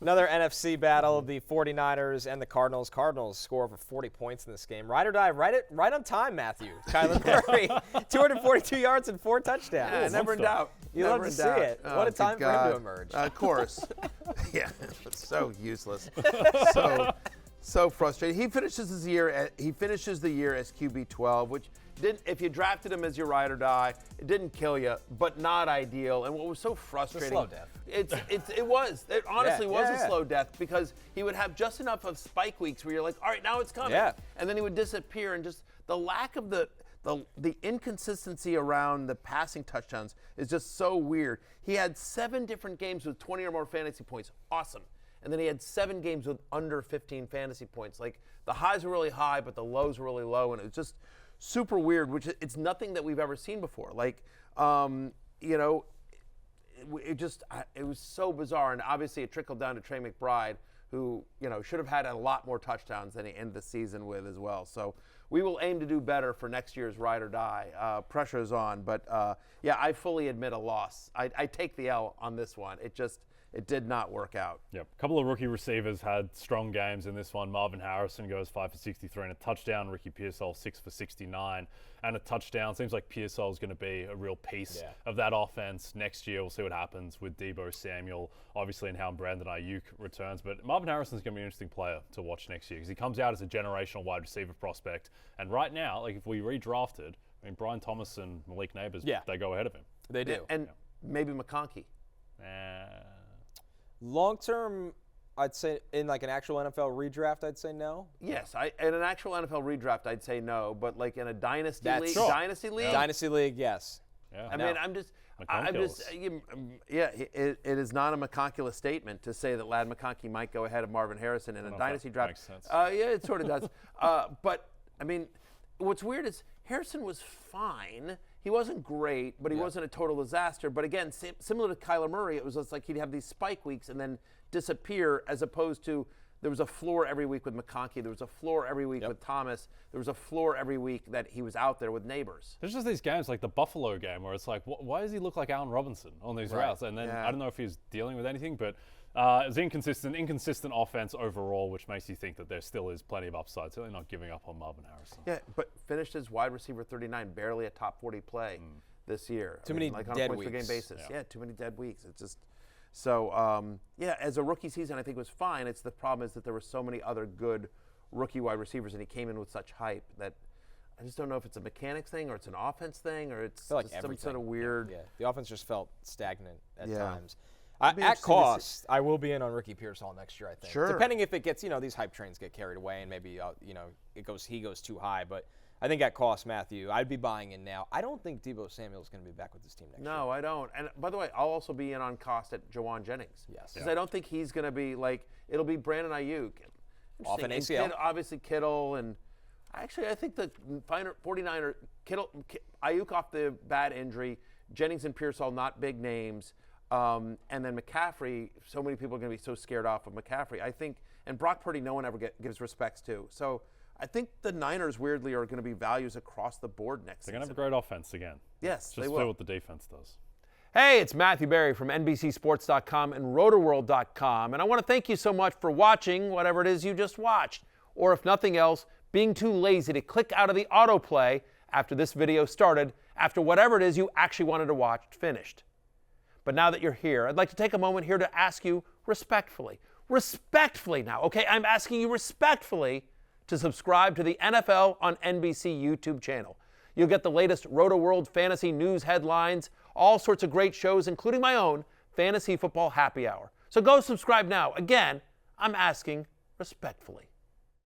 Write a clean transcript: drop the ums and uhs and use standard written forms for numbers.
Another NFC battle, the 49ers and the Cardinals. Cardinals score over 40 points in this game. Ride or die, right on time, Matthew. Kyler Murray, 242 yards and 4 touchdowns. Yeah, never in doubt. You love to see it. What a time for him to emerge. Of course. Yeah, so useless. So frustrating. He finishes the year as QB 12, which if you drafted him as your ride or die, it didn't kill you, but not ideal. And what was so frustrating? It's a slow death. It honestly was a slow death, because he would have just enough of spike weeks where you're like, all right, now it's coming. Yeah. And then he would disappear, and just the lack of the inconsistency around the passing touchdowns is just so weird. He had 7 different games with 20 or more fantasy points. Awesome. And then he had 7 games with under 15 fantasy points. Like, the highs were really high, but the lows were really low, and it was just super weird, which it's nothing that we've ever seen before. Like, it was so bizarre, and obviously it trickled down to Trey McBride, who, should have had a lot more touchdowns than he ended the season with as well. So we will aim to do better for next year's ride or die. Pressure is on, but I fully admit a loss. I take the L on this one. It did not work out. Yep. A couple of rookie receivers had strong games in this one. Marvin Harrison goes 5 for 63 and a touchdown. Ricky Pearsall 6 for 69 and a touchdown. Seems like Pearsall is going to be a real piece of that offense next year. We'll see what happens with Deebo Samuel, obviously, and how Brandon Ayuk returns. But Marvin Harrison is going to be an interesting player to watch next year, because he comes out as a generational wide receiver prospect. And right now, like, if we redrafted, Brian Thomas and Malik Neighbors, they go ahead of him. They do. And maybe McConkey. Long term, I'd say in like an actual NFL redraft, I'd say no. Yes, in an actual NFL redraft, I'd say no. But like in a dynasty league, Dynasty league, yes. Yeah. I mean, it is not a McConculous statement to say that Ladd McConkey might go ahead of Marvin Harrison in a dynasty draft. Makes sense. Yeah, it sort of does. But I mean, what's weird is Harrison was fine. He wasn't great, but he wasn't a total disaster. But again, similar to Kyler Murray, it was just like he'd have these spike weeks and then disappear, as opposed to there was a floor every week with McConkey. There was a floor every week with Thomas. There was a floor every week that he was out there with Neighbors. There's just these games like the Buffalo game where it's like, why does he look like Allen Robinson on these routes? And then I don't know if he's dealing with anything, but it was inconsistent offense overall, which makes you think that there still is plenty of upside. Certainly not giving up on Marvin Harrison. Yeah, but finished as wide receiver 39, barely a top 40 play this year. Too many like on dead a points per weeks. game basis. Yeah, too many dead weeks. It's just so. As a rookie season, I think it was fine. It's the problem is that there were so many other good rookie wide receivers, and he came in with such hype that I just don't know if it's a mechanics thing or it's an offense thing or it's like some sort of weird. Yeah, the offense just felt stagnant at times. At cost, I will be in on Ricky Pearsall next year, I think. Sure. Depending if it gets, these hype trains get carried away and maybe, he goes too high. But I think at cost, Matthew, I'd be buying in now. I don't think Deebo Samuel is going to be back with this team next year. No, I don't. And by the way, I'll also be in on cost at Jawan Jennings. Yes. Because I don't think he's going to be like, it'll be Brandon Ayuk. Off an ACL. Obviously Kittle, and actually I think the 49er, Ayuk off the bad injury, Jennings and Pearsall not big names. And then McCaffrey, so many people are going to be so scared off of McCaffrey. I think, and Brock Purdy, no one ever gives respects to. So I think the Niners, weirdly, are going to be values across the board next season. They're going to have a great offense again. Yes, they will. Just see what the defense does. Hey, it's Matthew Berry from NBCSports.com and RotoWorld.com. And I want to thank you so much for watching whatever it is you just watched. Or if nothing else, being too lazy to click out of the autoplay after this video started, after whatever it is you actually wanted to watch finished. But now that you're here, I'd like to take a moment here to ask you respectfully now, okay? I'm asking you respectfully to subscribe to the NFL on NBC YouTube channel. You'll get the latest Roto-World fantasy news headlines, all sorts of great shows, including my own Fantasy Football Happy Hour. So go subscribe now. Again, I'm asking respectfully.